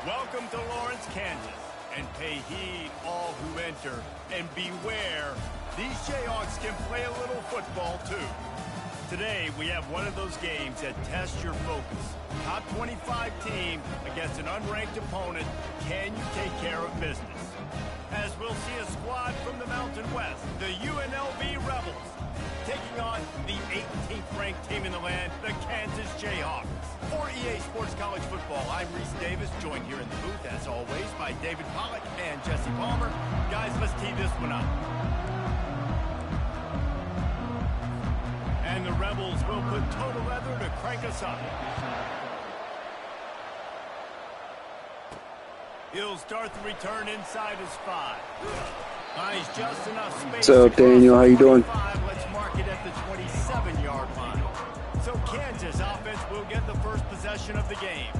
Welcome to Lawrence, Kansas, and pay heed all who enter, and beware, these Jayhawks can play a little football too. Today, we have one of those games that tests your focus. Top 25 team against an unranked opponent. Can you take care of business? As we'll see a squad from the Mountain West, the UNLV Rebels, taking on the 18th ranked team in the land, the Kansas Jayhawks. For EA Sports College Football, I'm Reese Davis, joined here in the booth, as always, by David Pollack and Jesse Palmer. Guys, let's tee this one up. And the Rebels will put total leather to crank us up. He'll start the return inside his 5. Nice, just enough space. What's up, Daniel? How you doing? Let's mark it at the 27-yard line. So Kansas offense will get the first possession of the game.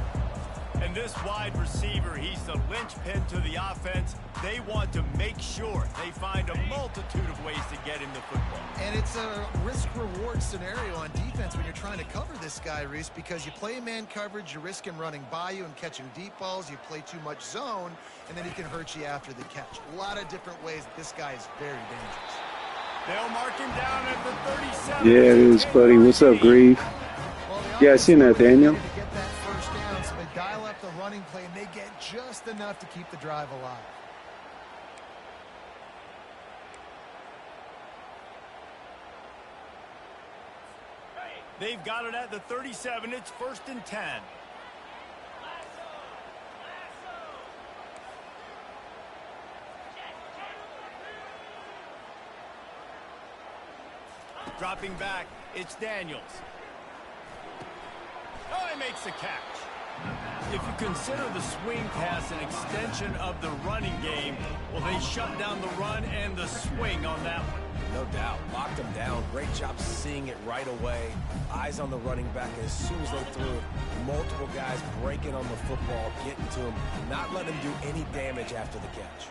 And this wide receiver, he's the linchpin to the offense. They want to make sure they find a multitude of ways to get him the football. And it's a risk-reward scenario on defense when you're trying to cover this guy, Reese, because you play man coverage, you risk him running by you and catching deep balls. You play too much zone, and then he can hurt you after the catch. A lot of different ways that this guy is very dangerous. They'll mark him down at the 37. Yeah, it is, buddy. What's up, Grieve? Yeah, I seen that, Daniel. To get that first down, so they dial up the running play, and they get just enough to keep the drive alive. They've got it at the 37. It's 1st and 10. Dropping back, it's Daniels. Oh, he makes the catch. If you consider the swing pass an extension of the running game, well, they shut down the run and the swing on that one. No doubt. Locked him down. Great job seeing it right away. Eyes on the running back as soon as they threw it. Multiple guys breaking on the football, getting to him, not letting him do any damage after the catch.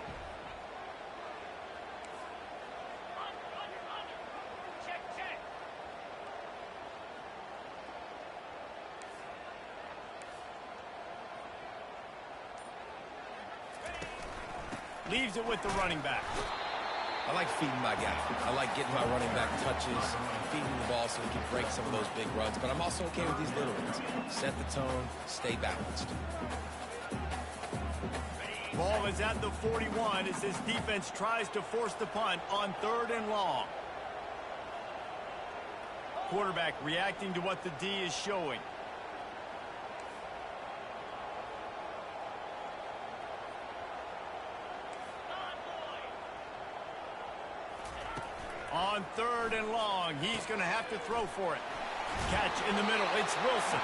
Leaves it with the running back. I like feeding my guy. I like getting my running back touches, feeding the ball so he can break some of those big runs. But I'm also okay with these little ones. Set the tone, stay balanced. Ball is at the 41 as this defense tries to force the punt on 3rd and long. Quarterback reacting to what the D is showing. On 3rd and long, he's going to have to throw for it. Catch in the middle, it's Wilson.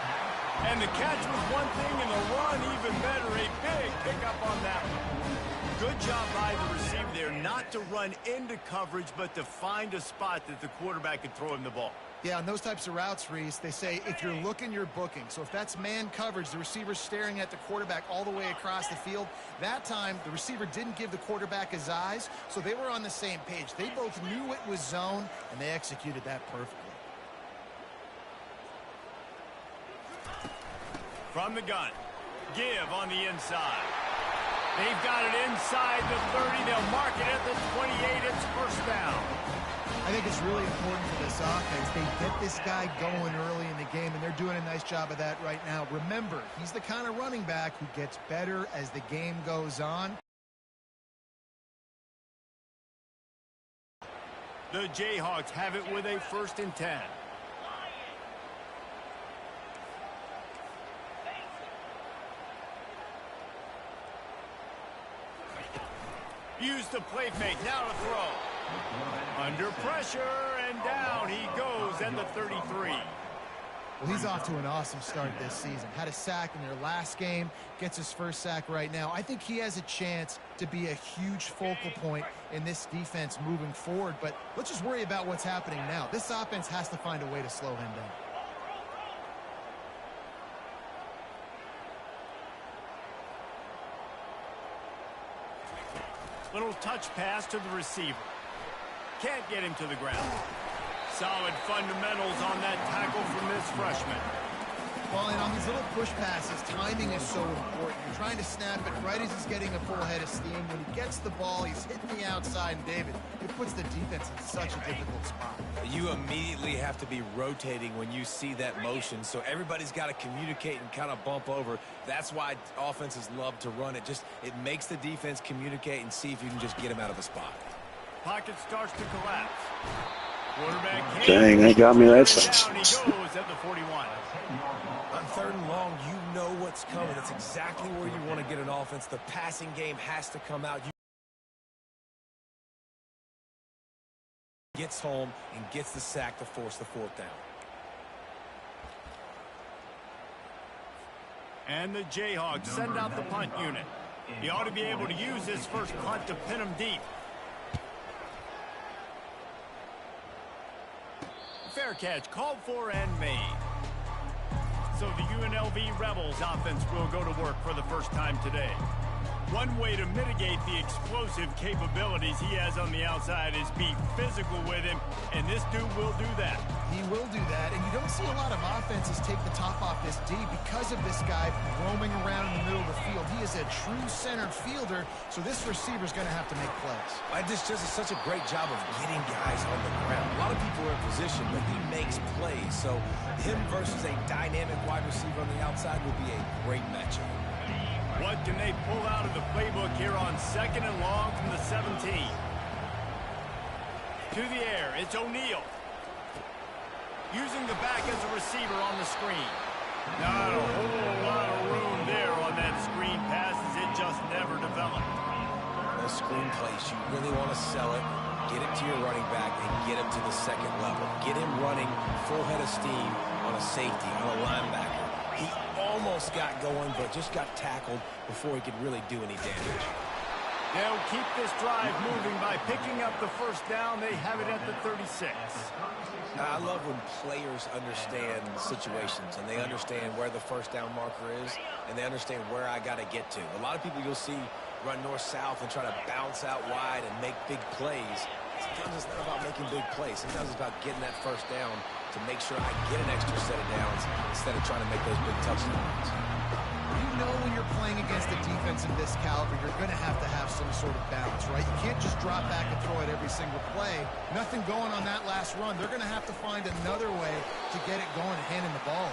And the catch was one thing, and the run even better. A big pickup on that one. Good job by the receiver there, not to run into coverage, but to find a spot that the quarterback could throw him the ball. Yeah, on those types of routes, Reese, they say if you're looking, you're booking. So if that's man coverage, the receiver's staring at the quarterback all the way across the field. That time, the receiver didn't give the quarterback his eyes, so they were on the same page. They both knew it was zone, and they executed that perfectly. From the gun, give on the inside. They've got it inside the 30. They'll mark it at the 28. It's 1st down. I think it's really important for this offense. They get this guy going early in the game, and they're doing a nice job of that right now. Remember, he's the kind of running back who gets better as the game goes on. The Jayhawks have it with a 1st and 10. Use the play fake, now to throw. Under pressure, and down he goes at the 33. Well, he's off to an awesome start this season. Had a sack in their last game, gets his first sack right now. I think he has a chance to be a huge focal point in this defense moving forward, but let's just worry about what's happening now. This offense has to find a way to slow him down. Little touch pass to the receiver. Can't get him to the ground. Solid fundamentals on that tackle from this freshman. Well, and on these little push passes, timing is so important. You're trying to snap it right as he's getting a full head of steam. When he gets the ball, he's hitting the outside, and David, it puts the defense in such a difficult spot. You immediately have to be rotating when you see that motion, so everybody's got to communicate and kind of bump over. That's why offenses love to run it. It makes the defense communicate and see if you can just get him out of the spot. Pocket starts to collapse. Quarterback Dang, they got me that down. He goes at the 41. On 3rd and long, you know what's coming. That's exactly where you want to get an offense. The passing game has to come out. Gets home and gets the sack to force the 4th down. And the Jayhawks send out the punt unit. He ought to be able to use this first punt to pin him deep. Fair catch called for and made. So the UNLV Rebels offense will go to work for the first time today. One way to mitigate the explosive capabilities he has on the outside is be physical with him, and this dude will do that. He will do that, and you don't see a lot of offenses take the top off this D because of this guy roaming around in the middle of the field. He is a true center fielder, so this receiver's going to have to make plays. This just is such a great job of getting guys on the ground. A lot of people are in position, but he makes plays, so him versus a dynamic wide receiver on the outside will be a great matchup. What can they pull out of the playbook here on 2nd and long from the 17? To the air, it's O'Neal. Using the back as a receiver on the screen. Not a whole lot of room there on that screen pass as it just never developed. Those screen plays, you really want to sell it, get it to your running back, and get him to the 2nd level. Get him running full head of steam on a safety, on a linebacker. He almost got going, but just got tackled before he could really do any damage. They'll keep this drive moving by picking up the first down. They have it at the 36. I love when players understand situations, and they understand where the first down marker is, and they understand where I got to get to. A lot of people you'll see run north-south and try to bounce out wide and make big plays. Sometimes it's not about making big plays. Sometimes it's about getting that first down to make sure I get an extra set of downs instead of trying to make those big touchdowns. You know when you're playing against a defense of this caliber, you're going to have some sort of balance, right? You can't just drop back and throw it every single play. Nothing going on that last run. They're going to have to find another way to get it going and hand him the ball.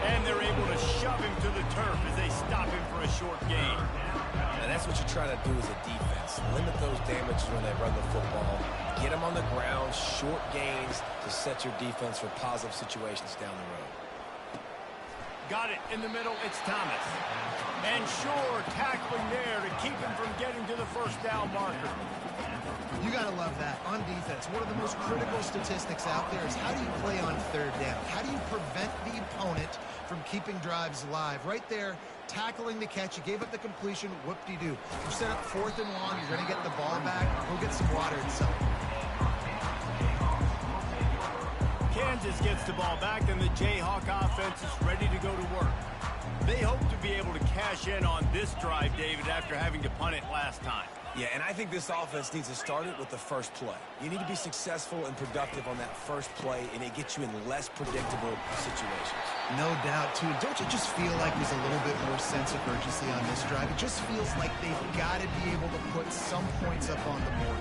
And they're able to shove him to the turf as they stop him for a short gain. And that's what you're trying to do as a defense. Limit those damages when they run the football. Get them on the ground, short gains to set your defense for positive situations down the road. Got it in the middle, it's Thomas. And sure, tackling there to keep him from getting to the first down marker. You got to love that. On defense, one of the most critical statistics out there is how do you play on 3rd down? How do you prevent the opponent from keeping drives alive? Right there, tackling the catch. You gave up the completion. Whoop-de-doo. You set up 4th and long. You're going to get the ball back. Go get some water and sell it. Kansas gets the ball back, and the Jayhawk offense is ready to go to work. They hope to be able to cash in on this drive, David, after having to punt it last time. Yeah, and I think this offense needs to start it with the first play. You need to be successful and productive on that first play, and it gets you in less predictable situations. No doubt, too. Don't you just feel like there's a little bit more sense of urgency on this drive? It just feels like they've got to be able to put some points up on the board.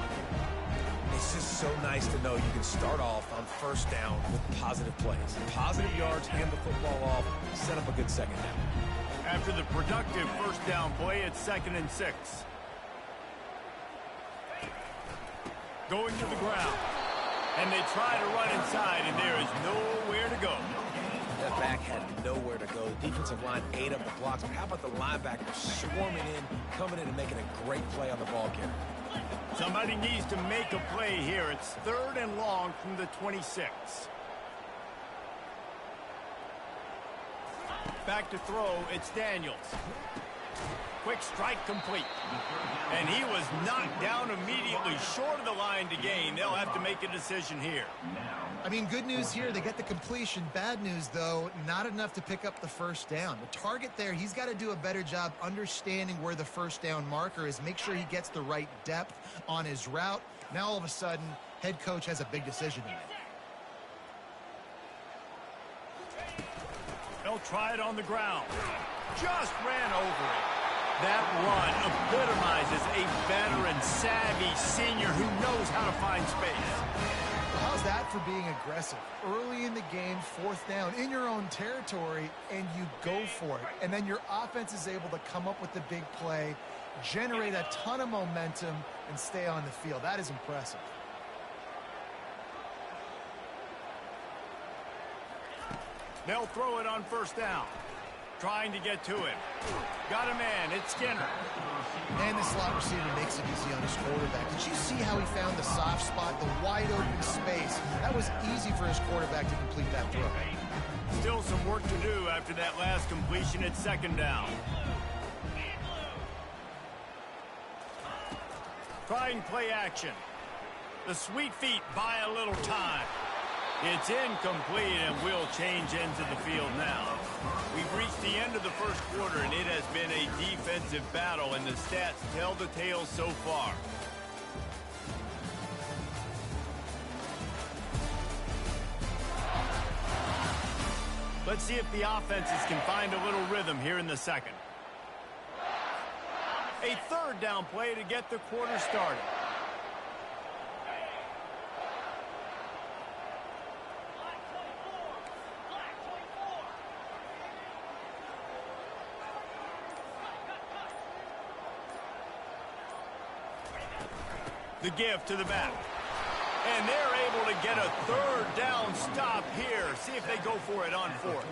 It's just so nice to know you can start off on first down with positive plays. Positive yards, hand the football off, set up a good 2nd down. After the productive first down play, it's 2nd and 6. Going to the ground. And they try to run inside, and there is nowhere to go. That back had nowhere to go. The defensive line ate up the blocks, but how about the linebacker swarming in, coming in and making a great play on the ball carrier? Somebody needs to make a play here. It's 3rd and long from the 26. Back to throw, it's Daniels. Quick strike complete. And he was knocked down immediately short of the line to gain. They'll have to make a decision here. I mean, good news here, they get the completion. Bad news, though, not enough to pick up the first down. The target there, he's got to do a better job understanding where the first down marker is, make sure he gets the right depth on his route. Now, all of a sudden, head coach has a big decision to make. They'll try it on the ground. Just ran over it. That run epitomizes a veteran, savvy senior who knows how to find space. How's that for being aggressive? Early in the game, 4th down, in your own territory, and you go for it. And then your offense is able to come up with the big play, generate a ton of momentum, and stay on the field. That is impressive. They'll throw it on 1st down. Trying to get to him. Got a man. It's Skinner. And the slot receiver makes it easy on his quarterback. Did you see how he found the soft spot, the wide open space? That was easy for his quarterback to complete that throw. Still some work to do after that last completion at 2nd down. Trying play action. The sweet feet buy a little time. It's incomplete, and we'll change ends of the field now. We've reached the end of the 1st quarter, and it has been a defensive battle, and the stats tell the tale so far. Let's see if the offenses can find a little rhythm here in the 2nd. A 3rd down play to get the quarter started. The give to the back. And they're able to get a 3rd down stop here. See if they go for it on 4th.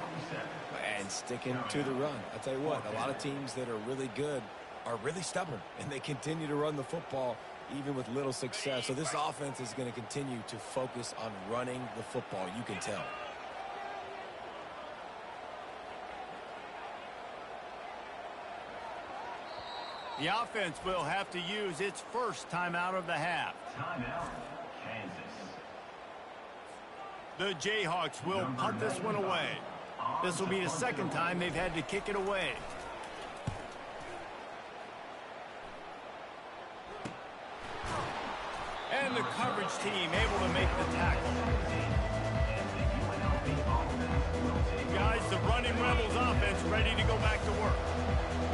And sticking to the run. I'll tell you what, a lot of teams that are really good are really stubborn, and they continue to run the football even with little success. So this offense is going to continue to focus on running the football. You can tell. The offense will have to use its 1st timeout of the half. Timeout, Kansas. The Jayhawks will punt this one away. This will be the 2nd time they've had to kick it away. And the coverage team able to make the tackle. Guys, the running Rebels offense ready to go back to work.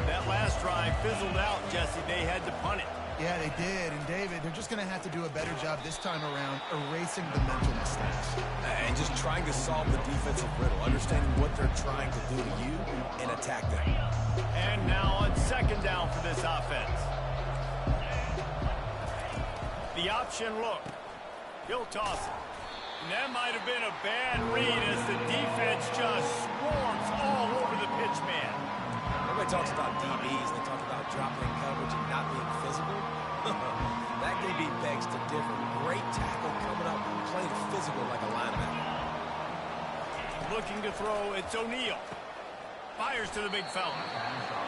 That last drive fizzled out, Jesse. They had to punt it. Yeah, they did. And, David, they're just going to have to do a better job this time around erasing the mental mistakes. And just trying to solve the defensive riddle, understanding what they're trying to do to you and attack them. And now on 2nd down for this offense. The option look. He'll toss it. And that might have been a bad read as the defense just swarms all over the pitch man. Everybody talks about DBs, they talk about dropping in coverage and not being physical. That DB begs to differ. Great tackle coming up, playing physical like a linebacker. Looking to throw, it's O'Neal. Fires to the big fella.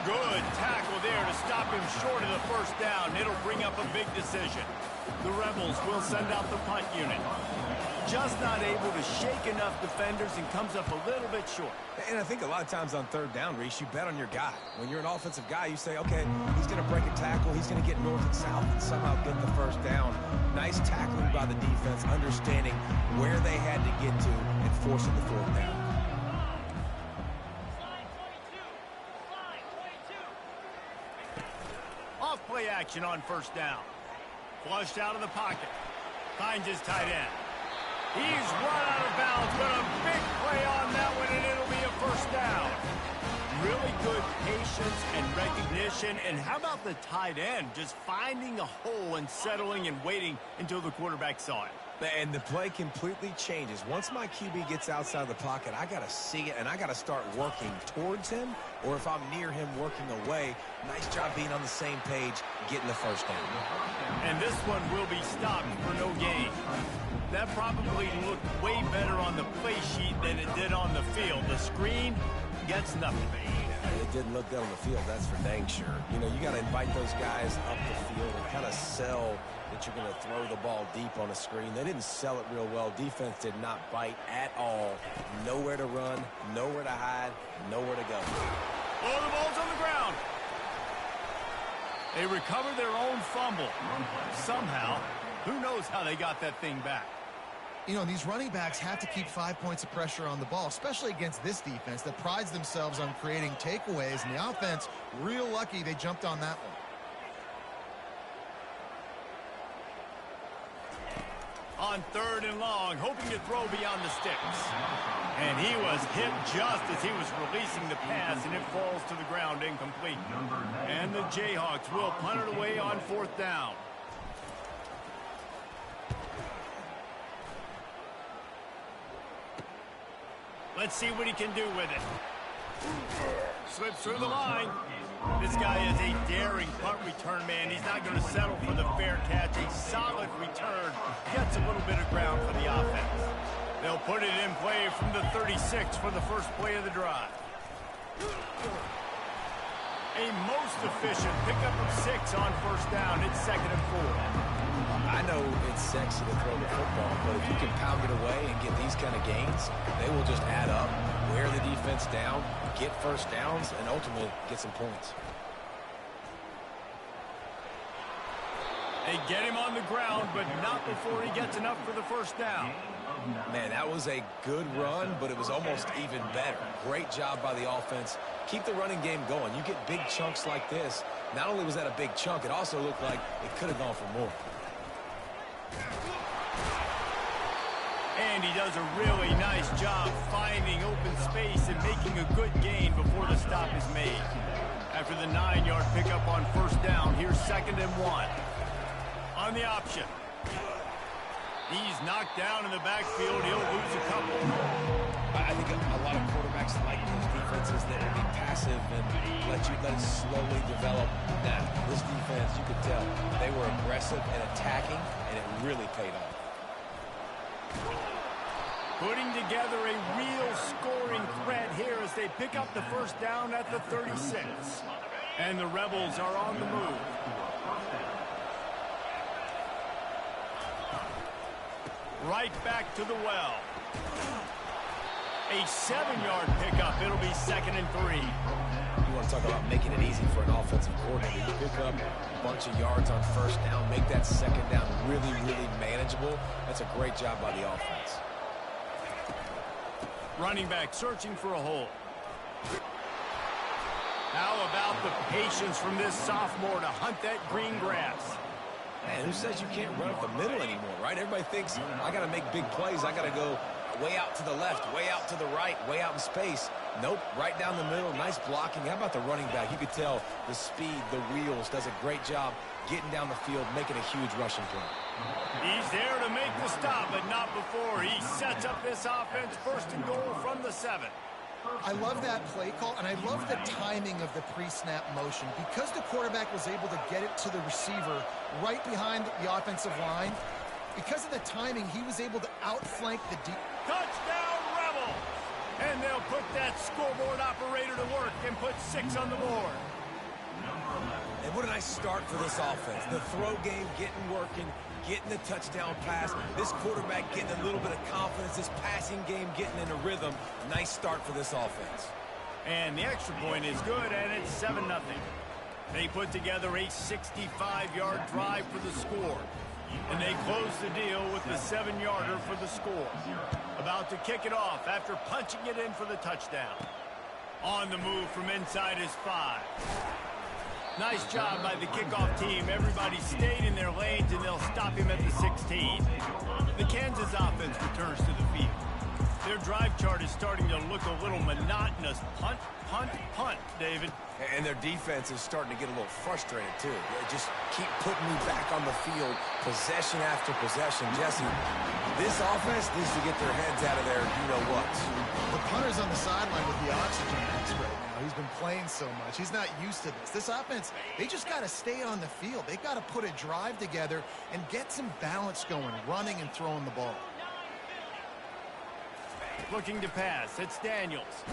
Good tackle there to stop him short of the 1st down. It'll bring up a big decision. The Rebels will send out the punt unit. Just not able to shake enough defenders and comes up a little bit short. And I think a lot of times on 3rd down, Reese, you bet on your guy. When you're an offensive guy, you say, okay, he's going to break a tackle, he's going to get north and south and somehow get the 1st down. Nice tackling by the defense, understanding where they had to get to and forcing the 4th down. Off play action on 1st down. Flushed out of the pocket. Finds his tight end. He's run out of bounds, but a big play on that one, and it'll be a 1st down. Really good patience and recognition. And how about the tight end just finding a hole and settling and waiting until the quarterback saw it? And the play completely changes. Once my QB gets outside the pocket, I got to see it, and I got to start working towards him, or if I'm near him working away, nice job being on the same page, getting the 1st down. And this one will be stopped for no gain. That probably looked way better on the play sheet than it did on the field. The screen gets nothing. It didn't look good on the field, that's for dang sure. You know, you got to invite those guys up the field and kind of sell that you're going to throw the ball deep on a screen. They didn't sell it real well. Defense did not bite at all. Nowhere to run, nowhere to hide, nowhere to go. Oh, the ball's on the ground. They recovered their own fumble. Somehow, who knows how they got that thing back. You know, these running backs have to keep 5 points of pressure on the ball, especially against this defense that prides themselves on creating takeaways, and the offense, real lucky they jumped on that one. On 3rd and long, hoping to throw beyond the sticks. And he was hit just as he was releasing the pass, and it falls to the ground incomplete. And the Jayhawks will punt it away on 4th down. Let's see what he can do with it. Slips through the line. This guy is a daring punt return man. He's not going to settle for the fair catch. A solid return. Gets a little bit of ground for the offense. They'll put it in play from the 36 for the first play of the drive. A most efficient pickup of 6 on 1st down. It's 2nd and 4. I know it's sexy to throw the football, but if you can pound it away and get these kind of gains, they will just add up, wear the defense down, get first downs, and ultimately get some points. They get him on the ground, but not before he gets enough for the 1st down. Man, that was a good run, but it was almost even better. Great job by the offense. Keep the running game going. You get big chunks like this. Not only was that a big chunk, it also looked like it could have gone for more. And he does a really nice job finding open space and making a good gain before the stop is made. After the 9-yard pickup on 1st down, here's 2nd and 1. On the option. He's knocked down in the backfield. He'll lose a couple. I think a lot of quarterbacks like those defenses that will be passive and let it slowly develop. Now, this defense, you could tell, they were aggressive and attacking, and it really paid off. Putting together a real scoring threat here as they pick up the 1st down at the 36. And the Rebels are on the move. Right back to the well. A 7-yard pickup. It'll be 2nd and 3. You want to talk about making it easy for an offensive coordinator. You pick up a bunch of yards on 1st down, make that 2nd down really, really manageable. That's a great job by the offense. Running back searching for a hole. How about the patience from this sophomore to hunt that green grass? Man, who says you can't run up the middle anymore, right? Everybody thinks, I got to make big plays. I got to go way out to the left, way out to the right, way out in space. Nope, right down the middle, nice blocking. How about the running back? You could tell the speed, the wheels, does a great job getting down the field, making a huge rushing play. He's there to make the stop, but not before. He sets up this offense 1st and goal from the 7. I love that play call, and I love the timing of the pre-snap motion. Because the quarterback was able to get it to the receiver right behind the offensive line, because of the timing, he was able to outflank the deep. Touchdown, Rebel! And they'll put that scoreboard operator to work and put 6 on the board. And what a nice start for this offense. The throw game working, getting the touchdown pass. This quarterback getting a little bit of confidence. This passing game getting in a rhythm. Nice start for this offense. And the extra point is good, and it's 7-0. They put together a 65-yard drive for the score. And they close the deal with the 7-yarder for the score. About to kick it off after punching it in for the touchdown. On the move from inside his 5. Nice job by the kickoff team. Everybody stayed in their lanes, and they'll stop him at the 16. The Kansas offense returns to the field. Their drive chart is starting to look a little monotonous. Punt, punt, punt, David. And their defense is starting to get a little frustrated, too. They just keep putting me back on the field, possession after possession. Jesse, this offense needs to get their heads out of there, you-know-what. The punter's on the sideline with the oxygen mask right now. He's been playing so much. He's not used to this. This offense, they just got to stay on the field. They've got to put a drive together and get some balance going, running and throwing the ball. Looking to pass. It's Daniels.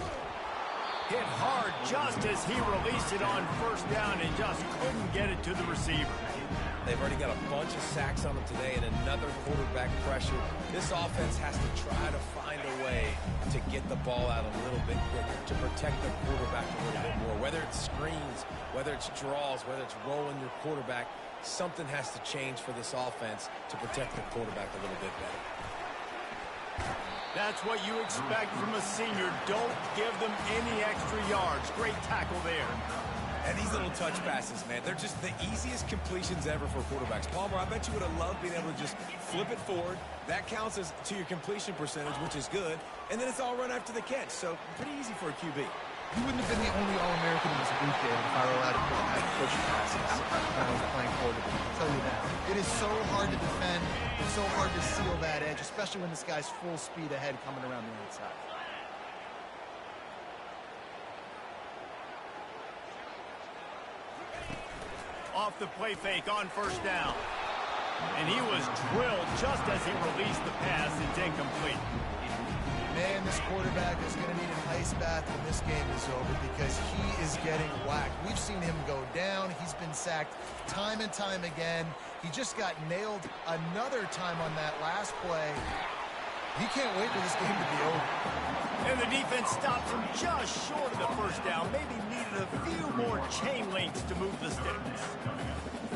Hit hard just as he released it on 1st down and just couldn't get it to the receiver. They've already got a bunch of sacks on them today and another quarterback pressure. This offense has to try to find a way to get the ball out a little bit quicker, to protect the quarterback a little bit more. Whether it's screens, whether it's draws, whether it's rolling your quarterback, something has to change for this offense to protect the quarterback a little bit better. That's what you expect from a senior. Don't give them any extra yards. Great tackle there. And these little touch passes, man, they're just the easiest completions ever for quarterbacks. Palmer, I bet you would have loved being able to just flip it forward. That counts as to your completion percentage, which is good. And then it's all run after the catch. So pretty easy for a QB. You wouldn't have been the only All-American in this booth game if I were allowed to push passes when I was playing quarterback. I'll tell you that. It is so hard to defend. It's so hard to seal that edge, especially when this guy's full speed ahead coming around the outside. Off the play fake on first down. And he was drilled just as he released the pass. It's incomplete. Man, this quarterback is going to need an ice bath when this game is over because he is getting whacked. We've seen him go down. He's been sacked time and time again. He just got nailed another time on that last play. He can't wait for this game to be over. And the defense stops him just short of the first down. Maybe needed a few more chain links to move the sticks.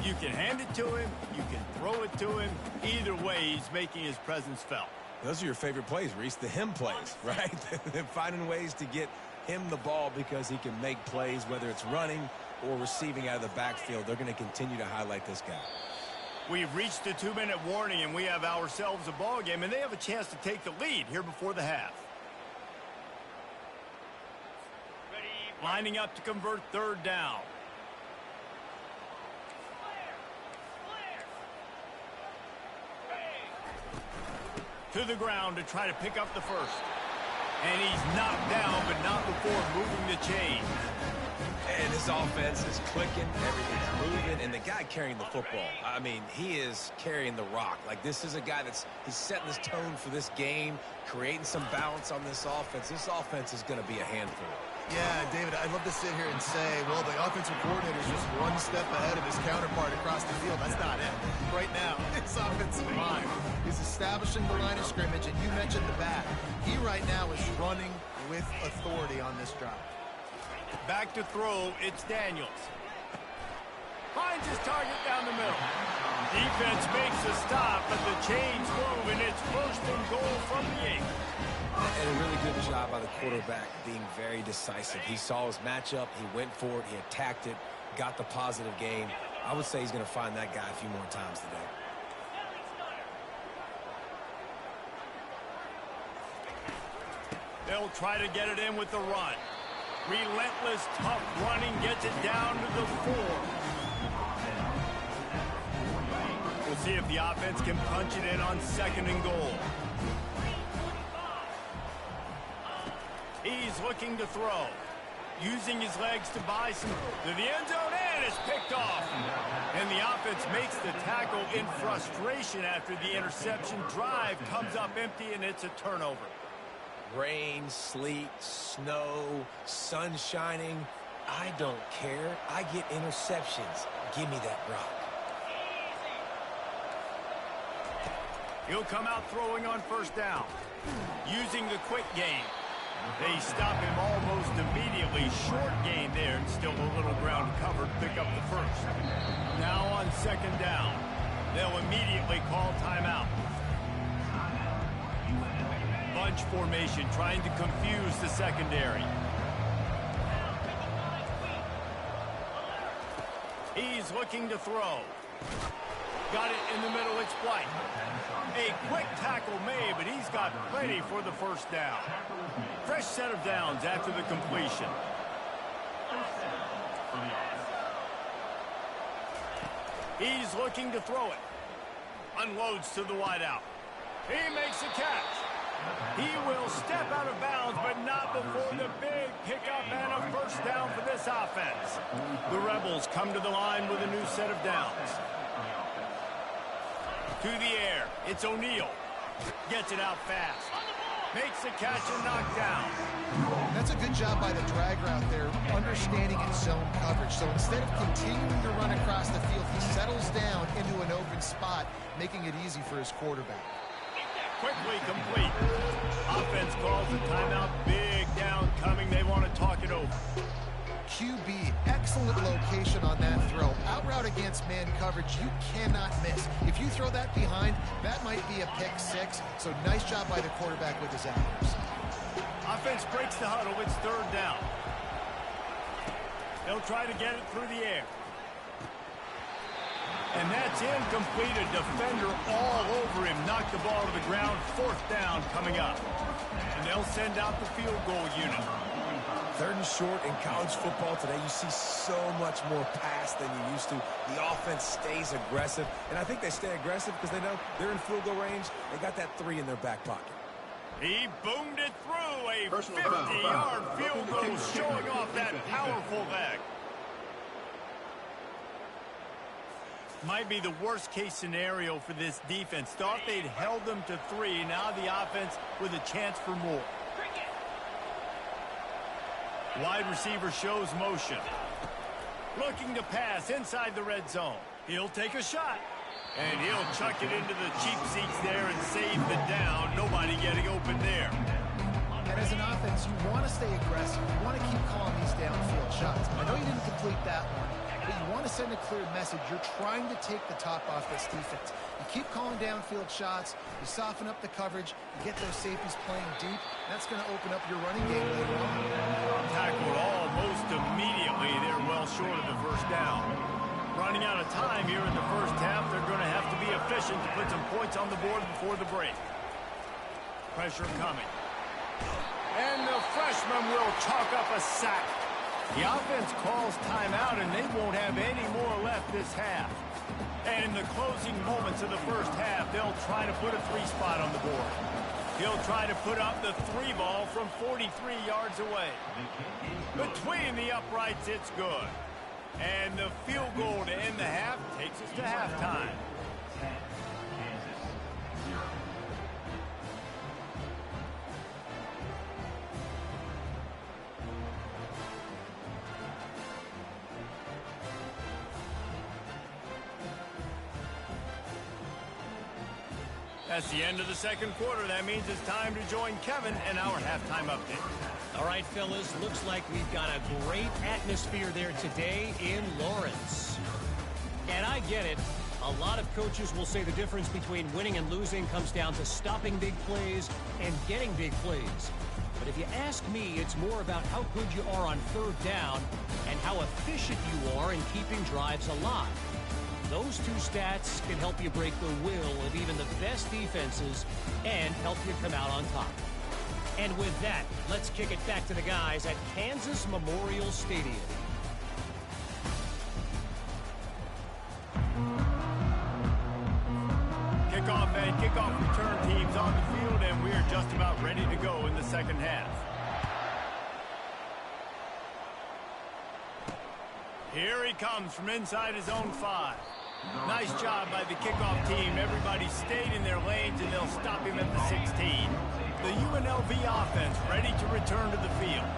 You can hand it to him. You can throw it to him. Either way, he's making his presence felt. Those are your favorite plays, Reese, the him plays, right? They're finding ways to get him the ball because he can make plays, whether it's running or receiving out of the backfield. They're going to continue to highlight this guy. We've reached the 2-minute warning, and we have ourselves a ball game, and they have a chance to take the lead here before the half. Lining up to convert third down. To the ground to try to pick up the first. And he's knocked down, but not before moving the chain. And his offense is clicking, everything's moving, and the guy carrying the football, I mean, he is carrying the rock. Like, this is a guy he's setting this tone for this game, creating some balance on this offense. This offense is going to be a handful. Yeah, David, I'd love to sit here and say, well, the offensive coordinator is just one step ahead of his counterpart across the field. That's not it. Right now, his offensive line is establishing the line of scrimmage, and you mentioned the back. He right now is running with authority on this drive. Back to throw, it's Daniels. Finds his target down the middle. Defense makes a stop, but the chains move, and it's first and goal from the 8. And a really good job by the quarterback being very decisive. He saw his matchup, he went for it, he attacked it, got the positive game. I would say he's going to find that guy a few more times today. They'll try to get it in with the run. Relentless, tough running gets it down to the 4. We'll see if the offense can punch it in on second and goal. He's looking to throw. Using his legs to buy some to the end zone, and it's picked off. And the offense makes the tackle in frustration after the interception. Drive comes up empty, and it's a turnover. Rain, sleet, snow, sun shining. I don't care. I get interceptions. Give me that rock. He'll come out throwing on first down. Using the quick game. They stop him almost immediately. Short gain there, and still a little ground covered. Pick up the first. Now on second down. They'll immediately call timeout. Bunch formation, trying to confuse the secondary. He's looking to throw. Got it in the middle, it's White. A quick tackle made, but he's got plenty for the first down. Fresh set of downs after the completion. He's looking to throw it. Unloads to the wideout. He makes a catch. He will step out of bounds, but not before the big pickup and a first down for this offense. The Rebels come to the line with a new set of downs. To the air, it's O'Neal. Gets it out fast. Makes the catch and knocked down. That's a good job by the drag route there, understanding its zone coverage. So instead of continuing to run across the field, he settles down into an open spot, making it easy for his quarterback. Quickly complete. Offense calls a timeout. Big down coming. They want to talk it over. QB, excellent location on that throw. Out route against man coverage, you cannot miss. If you throw that behind, that might be a pick six. So nice job by the quarterback with his accuracy. Offense breaks the huddle. It's third down. They'll try to get it through the air. And that's incomplete. A defender all over him. Knocked the ball to the ground. Fourth down coming up. And they'll send out the field goal unit. Third and short in college football today, you see so much more pass than you used to. The offense stays aggressive, and I think they stay aggressive because they know they're in field goal range. They got that 3 in their back pocket. He boomed it through. A 50-yard field goal showing off that powerful leg. Might be the worst-case scenario for this defense. Thought they'd held them to 3. Now the offense with a chance for more. Wide receiver shows motion. Looking to pass inside the red zone. He'll take a shot. And he'll chuck it into the cheap seats there and save the down. Nobody getting open there. And as an offense, you want to stay aggressive. You want to keep calling these downfield shots. I know you didn't complete that one, but you want to send a clear message. You're trying to take the top off this defense. You keep calling downfield shots. You soften up the coverage. You get those safeties playing deep. That's going to open up your running game later on. Tackled almost immediately. They're well short of the first down. Running out of time here in the first half. They're going to have to be efficient to put some points on the board before the break. Pressure coming. And the freshman will chalk up a sack. The offense calls timeout, and they won't have any more left this half. And in the closing moments of the first half, they'll try to put a 3 spot on the board. He'll try to put up the 3 ball from 43 yards away. Between the uprights, it's good. And the field goal to end the half takes us to halftime. That's the end of the second quarter. That means it's time to join Kevin and our halftime update. All right, fellas, looks like we've got a great atmosphere there today in Lawrence. And I get it. A lot of coaches will say the difference between winning and losing comes down to stopping big plays and getting big plays. But if you ask me, it's more about how good you are on third down and how efficient you are in keeping drives alive. Those 2 stats can help you break the will of even the best defenses and help you come out on top. And with that, let's kick it back to the guys at Kansas Memorial Stadium. Kickoff and kickoff return teams on the field, and we're just about ready to go in the second half. Here he comes from inside his own 5. Nice job by the kickoff team. Everybody stayed in their lanes, and they'll stop him at the 16. The UNLV offense ready to return to the field.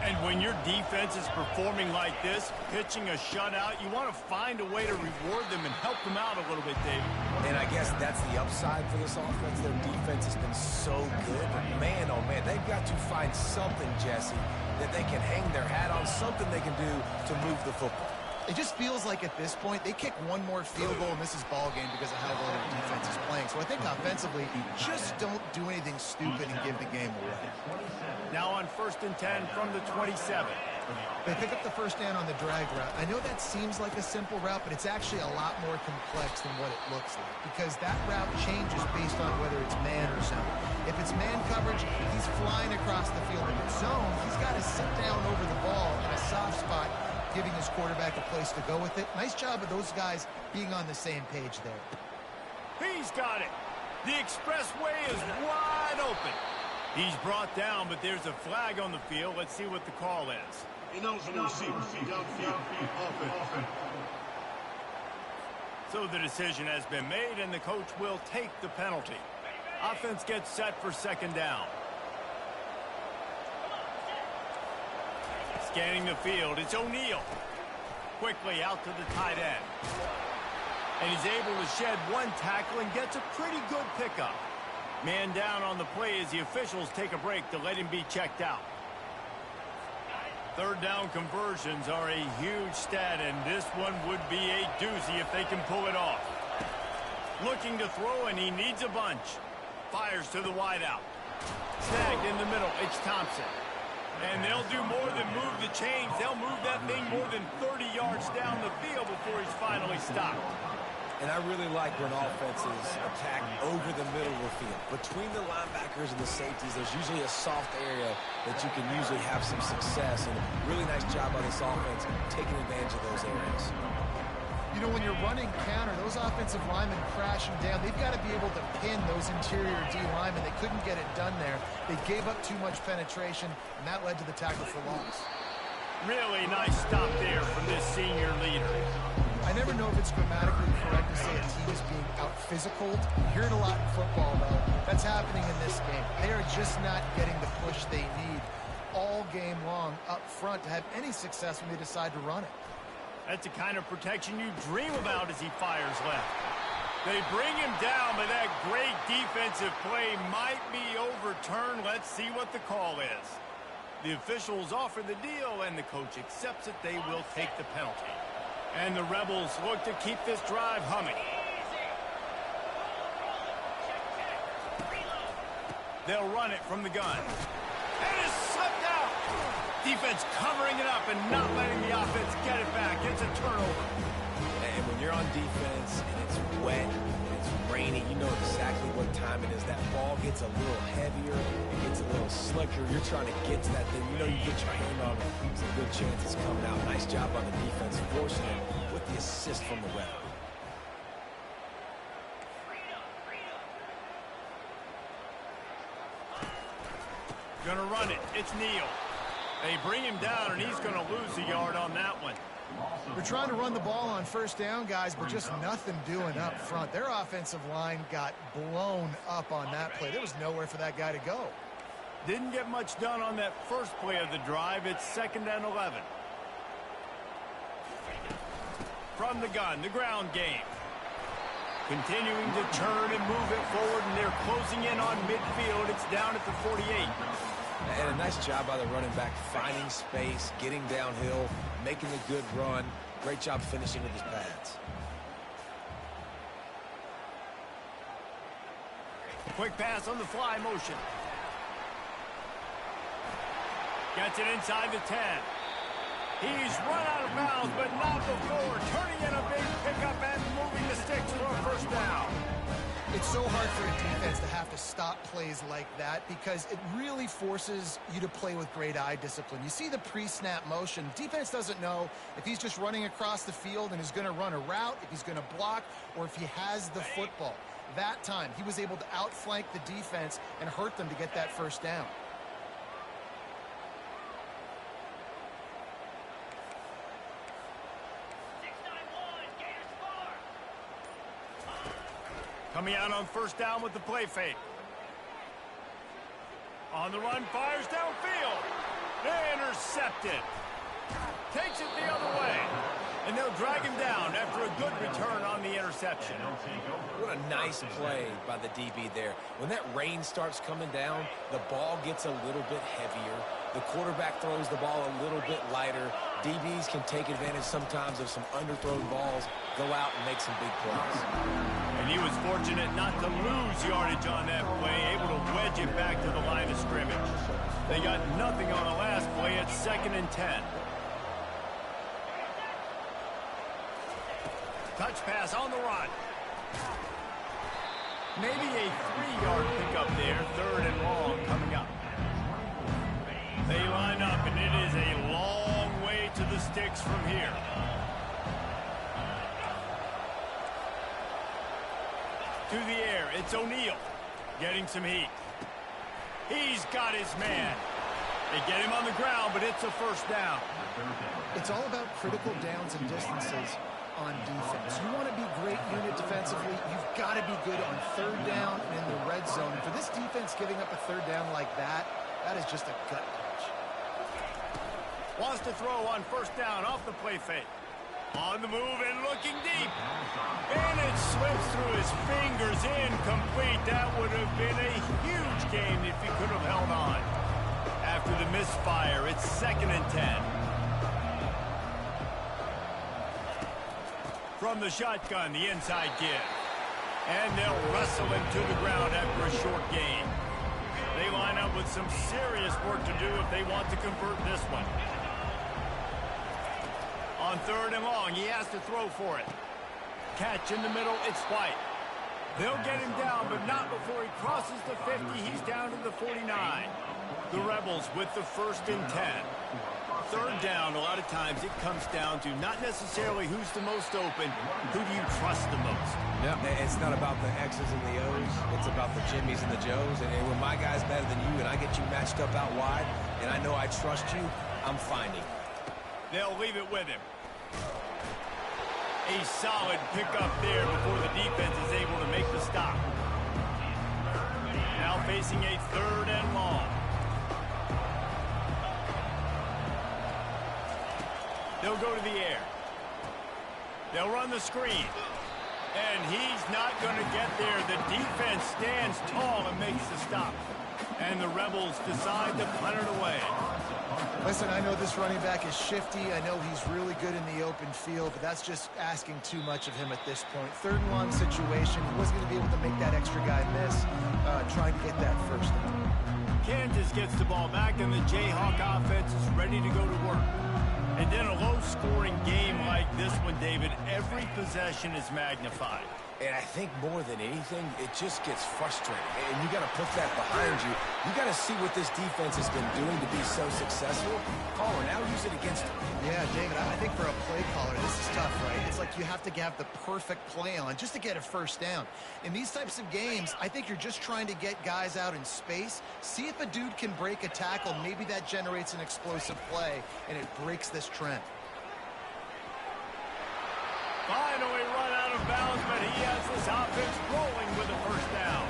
And when your defense is performing like this, pitching a shutout, you want to find a way to reward them and help them out a little bit, David. And I guess that's the upside for this offense. Their defense has been so good. But man, oh man, they've got to find something, Jesse, that they can hang their hat on, something they can do to move the football. It just feels like at this point, they kick one more field goal and this is ball game because of how well their defense is playing. So I think offensively, just don't do anything stupid and give the game away. Now on 1st and 10 from the 27. They pick up the first down on the drag route. I know that seems like a simple route, but it's actually a lot more complex than what it looks like because that route changes based on whether it's man or zone. If it's man coverage, he's flying across the field. If it's zone, he's got to sit down over the ball in a soft spot, giving his quarterback a place to go with it. Nice job of those guys being on the same page there. He's got it. The expressway is wide open. He's brought down, but there's a flag on the field. Let's see what the call is. So the decision has been made, and the coach will take the penalty. Offense gets set for second down. Scanning the field, it's O'Neal. Quickly out to the tight end. And he's able to shed one tackle and gets a pretty good pickup. Man down on the play as the officials take a break to let him be checked out. Third down conversions are a huge stat, and this one would be a doozy if they can pull it off. Looking to throw, and he needs a bunch. Fires to the wideout. Snagged in the middle. It's Thompson. And they'll do more than move the chains. They'll move that thing more than 30 yards down the field before he's finally stopped. And I really like when offenses attack over the middle of the field. Between the linebackers and the safeties, there's usually a soft area that you can usually have some success. And really nice job by this offense taking advantage of those areas. You know, when you're running counter, those offensive linemen crashing down, they've got to be able to pin those interior D linemen. They couldn't get it done there. They gave up too much penetration, and that led to the tackle for loss. Really nice stop there from this senior leader. I never know if it's grammatically correct to say a team is being out-physicaled. You hear it a lot in football, though. That's happening in this game. They are just not getting the push they need all game long up front to have any success when they decide to run it. That's the kind of protection you dream about as he fires left. They bring him down, but that great defensive play might be overturned. Let's see what the call is. The officials offer the deal, and the coach accepts it. They will take the penalty. And the Rebels look to keep this drive humming. They'll run it from the gun. And it's slipped out. Defense covering it up and not letting the offense get it back. It's a turnover. And when you're on defense and it's wet and it's rainy, you know exactly what time it is. That ball gets a little heavier, it gets a little slicker. You're trying to get to that thing. You know you get your hand on it. It's a good chance it's coming out. Nice job on the defense forcing it with the assist from the ref. Gonna run it. It's Neal. They bring him down, and he's going to lose a yard on that one. They're trying to run the ball on first down, guys, but just nothing doing up front. Their offensive line got blown up on that play. There was nowhere for that guy to go. Didn't get much done on that first play of the drive. It's 2nd and 11. From the gun, the ground game. Continuing to turn and move it forward, and they're closing in on midfield. It's down at the 48. And a nice job by the running back, finding space, getting downhill, making a good run. Great job finishing with his pads. Quick pass on the fly motion. Gets it inside the 10. He's run out of bounds, but not before. Turning in a big pickup and moving the sticks for a first down. It's so hard for a defense to have to stop plays like that because it really forces you to play with great eye discipline. You see the pre-snap motion. Defense doesn't know if he's just running across the field and is going to run a route, if he's going to block, or if he has the football. That time, he was able to outflank the defense and hurt them to get that first down. Coming out on first down with the play fake. On the run, fires downfield. Intercepted. Takes it the other way. And they'll drag him down after a good return on the interception. What a nice play by the DB there. When that rain starts coming down, the ball gets a little bit heavier. The quarterback throws the ball a little bit lighter. DBs can take advantage sometimes of some underthrown balls, go out and make some big plays. And he was fortunate not to lose yardage on that play, able to wedge it back to the line of scrimmage. They got nothing on the last play. It's 2nd and 10. Touch pass on the run. Maybe a 3-yard pickup there. 3rd and long coming up. They line up, and it is a long way to the sticks from here. To the air, it's O'Neal getting some heat. He's got his man. They get him on the ground, but it's a first down. It's all about critical downs and distances on defense. You want to be great unit defensively, you've got to be good on 3rd down and in the red zone. And for this defense giving up a 3rd down like that, that is just a gut punch. Wants to throw on first down off the play fake. On the move and looking deep. And it slips through his fingers, incomplete. That would have been a huge gain if he could have held on. After the misfire, it's 2nd and 10. From the shotgun, the inside give. And they'll wrestle him to the ground after a short gain. They line up with some serious work to do if they want to convert this one. On 3rd and long, he has to throw for it. Catch in the middle, it's White. They'll get him down, but not before he crosses the 50. He's down to the 49. The Rebels with the 1st and 10. 3rd down, a lot of times it comes down to not necessarily who's the most open, who do you trust the most? Yep, it's not about the X's and the O's. It's about the Jimmys and the Joes. And when my guy's better than you and I get you matched up out wide, and I know I trust you, I'm finding. They'll leave it with him. A solid pickup there before the defense is able to make the stop. Now facing a 3rd and long. They'll go to the air. They'll run the screen. And he's not going to get there. The defense stands tall and makes the stop. And the Rebels decide to punt it away. Listen, I know this running back is shifty. I know he's really good in the open field, but that's just asking too much of him at this point. 3rd and long situation. He wasn't going to be able to make that extra guy miss, trying to get that 1st down. Kansas gets the ball back, and the Jayhawk offense is ready to go to work. And then a low-scoring game like this one, David, every possession is magnified. And I think more than anything, it just gets frustrating. And you got to put that behind you. You got to see what this defense has been doing to be so successful. Caller, now use it against them. Yeah, David, I think for a play caller, this is tough, right? It's like you have to have the perfect play on just to get a 1st down. In these types of games, I think you're just trying to get guys out in space, see if a dude can break a tackle. Maybe that generates an explosive play, and it breaks this trend. Finally run out of bounds, but he has this offense rolling with a 1st down.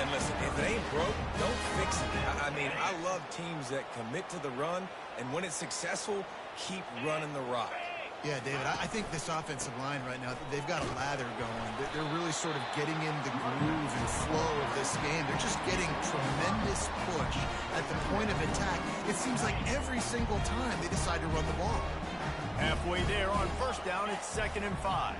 And listen, if it ain't broke, don't fix it. I mean, I love teams that commit to the run, and when it's successful, keep running the rock. Yeah, David, I think this offensive line right now, they've got a lather going. They're really sort of getting in the groove and flow of this game. They're just getting tremendous push at the point of attack. It seems like every single time they decide to run the ball. Halfway there on 1st down, it's 2nd and 5.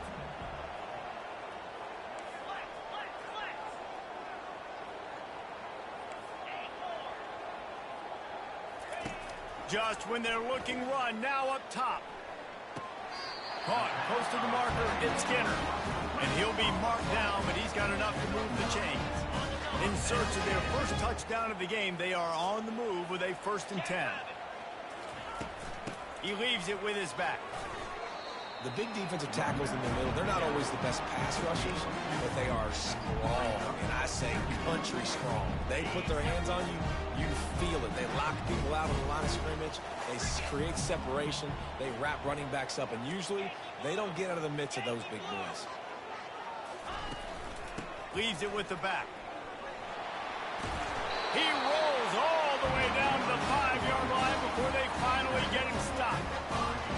Just when they're looking run, now up top. Caught, close to the marker, it's Skinner. And he'll be marked down, but he's got enough to move the chains. In search of their 1st touchdown of the game, they are on the move with a 1st and 10. He leaves it with his back. The big defensive tackles in the middle, they're not always the best pass rushers, but they are strong, and I say country strong. They put their hands on you, you feel it. They lock people out on the line of scrimmage. They create separation. They wrap running backs up, and usually they don't get out of the midst of those big boys. Leaves it with the back. He rolls all the way down to the 5-yard line before they finally get him stopped.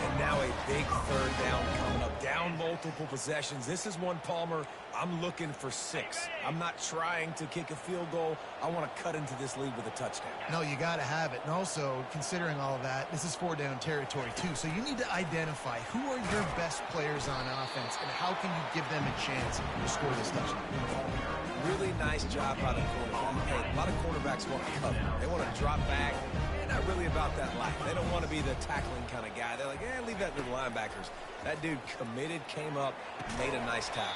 And now a big 3rd down coming up. Down multiple possessions. This is one, Palmer, I'm looking for 6. I'm not trying to kick a field goal. I want to cut into this lead with a touchdown. No, you got to have it. And also, considering all of that, this is 4-down territory, too. So you need to identify who are your best players on offense and how can you give them a chance to score this touchdown. Really nice job by the cornerback. Hey, a lot of cornerbacks want to cover. They want to drop back. They're not really about that life. They don't want to be the tackling kind of guy. They're like, leave that to the linebackers. That dude committed, came up, made a nice tackle.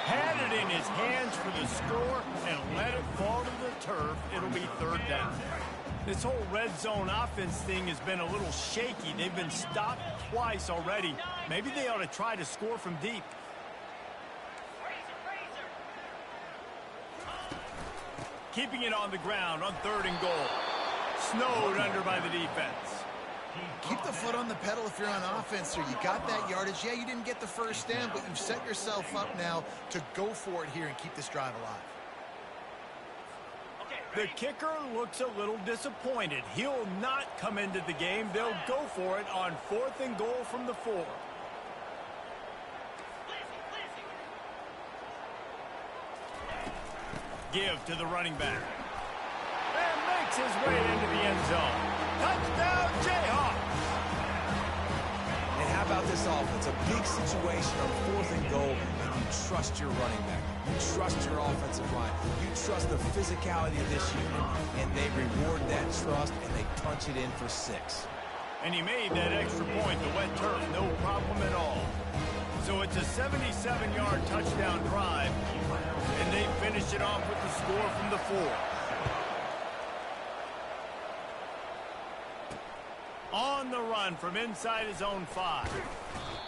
Had it in his hands for the score and let it fall to the turf. It'll be 3rd down. This whole red zone offense thing has been a little shaky. They've been stopped twice already. Maybe they ought to try to score from deep. Keeping it on the ground on 3rd and goal. Snowed under by the defense. Keep the foot on the pedal if you're on offense here. You got that yardage. Yeah, you didn't get the 1st down, but you've set yourself up now to go for it here and keep this drive alive. The kicker looks a little disappointed. He'll not come into the game. They'll go for it on 4th and goal from the 4. Give to the running back. And makes makes his way into the end zone. Touchdown, Jayhawks! And how about this offense? A big situation on 4th and goal, and you trust your running back. You trust your offensive line. You trust the physicality of this unit, and they reward that trust, and they punch it in for 6. And he made that extra point, the wet turf, no problem at all. So it's a 77-yard touchdown drive, and they finish it off with the score from the 4. On the run from inside his own 5.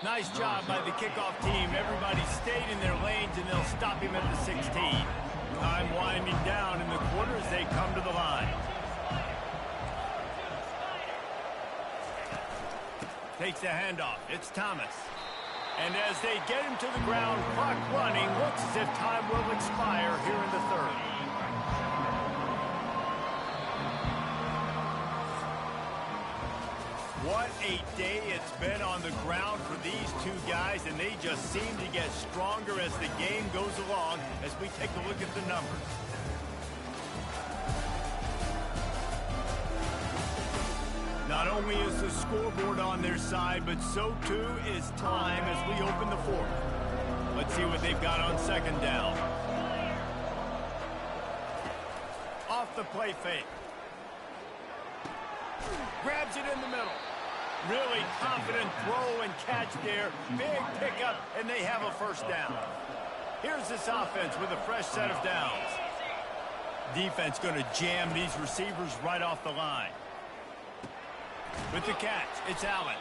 Nice job by the kickoff team. Everybody stayed in their lanes, and they'll stop him at the 16. Time winding down in the quarter as they come to the line. Takes the handoff. It's Thomas. And as they get him to the ground, clock running, looks as if time will expire here in the 3rd. What a day it's been on the ground for these two guys, and they just seem to get stronger as the game goes along as we take a look at the numbers. Not only is the scoreboard on their side, but so too is time as we open the 4th. Let's see what they've got on 2nd down. Off the play fake. Grabs it in the middle. Really confident throw and catch there. Big pickup, and they have a 1st down. Here's this offense with a fresh set of downs. Defense going to jam these receivers right off the line. With the catch, it's Allen.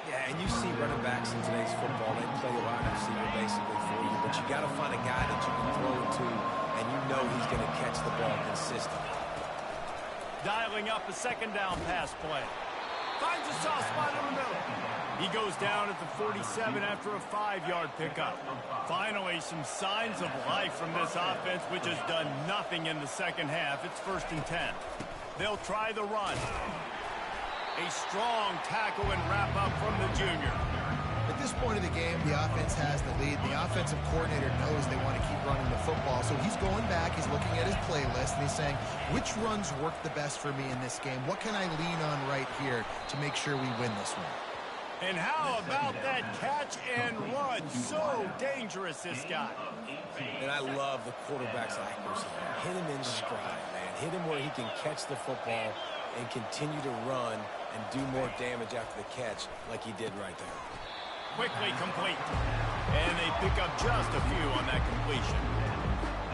Yeah, and you see running backs in today's football, they play a wide receiver basically for you, but you got to find a guy that you can throw it to, and you know he's going to catch the ball consistently. Dialing up a 2nd down pass play. Finds a soft spot in the middle. He goes down at the 47 after a 5-yard pickup. Finally, some signs of life from this offense, which has done nothing in the 2nd half. It's 1st and 10. They'll try the run. A strong tackle and wrap-up from the junior. At this point of the game, the offense has the lead. The offensive coordinator knows they want to keep running the football, so he's going back, he's looking at his playlist, and he's saying, which runs work the best for me in this game? What can I lean on right here to make sure we win this one? And how about that catch and run? So dangerous, this guy. And I love the quarterback's accuracy. Hit him in stride, man. Hit him where he can catch the football and continue to run and do more damage after the catch like he did right there. Quickly complete. And they pick up just a few on that completion.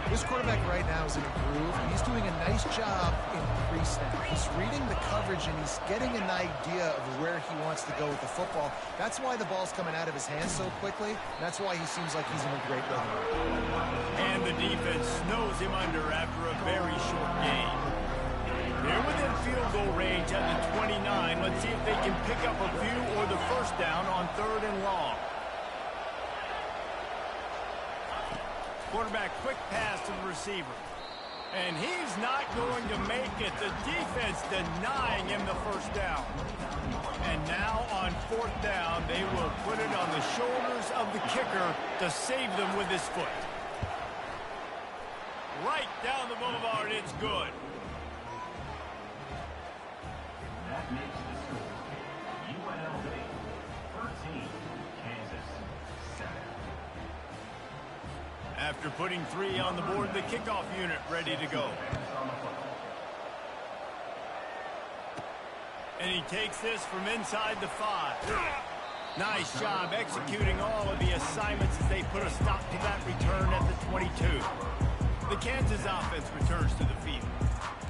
This quarterback right now is in a groove. He's doing a nice job in pre-snap. He's reading the coverage, and he's getting an idea of where he wants to go with the football. That's why the ball's coming out of his hands so quickly. That's why he seems like he's in a great rhythm. And the defense snows him under after a very short game. They're within field goal range at the 29. Let's see if they can pick up a few or the 1st down on 3rd and long. Quarterback, quick pass to the receiver. And he's not going to make it. The defense denying him the 1st down. And now on 4th down, they will put it on the shoulders of the kicker to save them with his foot. Right down the boulevard, it's good. That makes the score UNLV 13, Kansas 7. After putting 3 on the board, the kickoff unit ready to go. And he takes this from inside the 5. Nice job executing all of the assignments as they put a stop to that return at the 22. The Kansas offense returns to the field.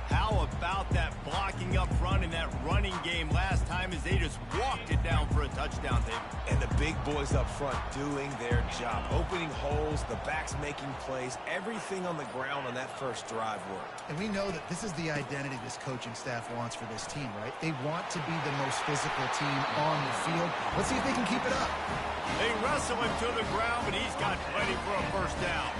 How about that blocking up front in that running game last time as they just walked it down for a touchdown, David? And the big boys up front doing their job. Opening holes, the backs making plays, everything on the ground on that first drive worked. And we know that this is the identity this coaching staff wants for this team, right? They want to be the most physical team on the field. Let's see if they can keep it up. They wrestle him to the ground, but he's got plenty for a 1st down.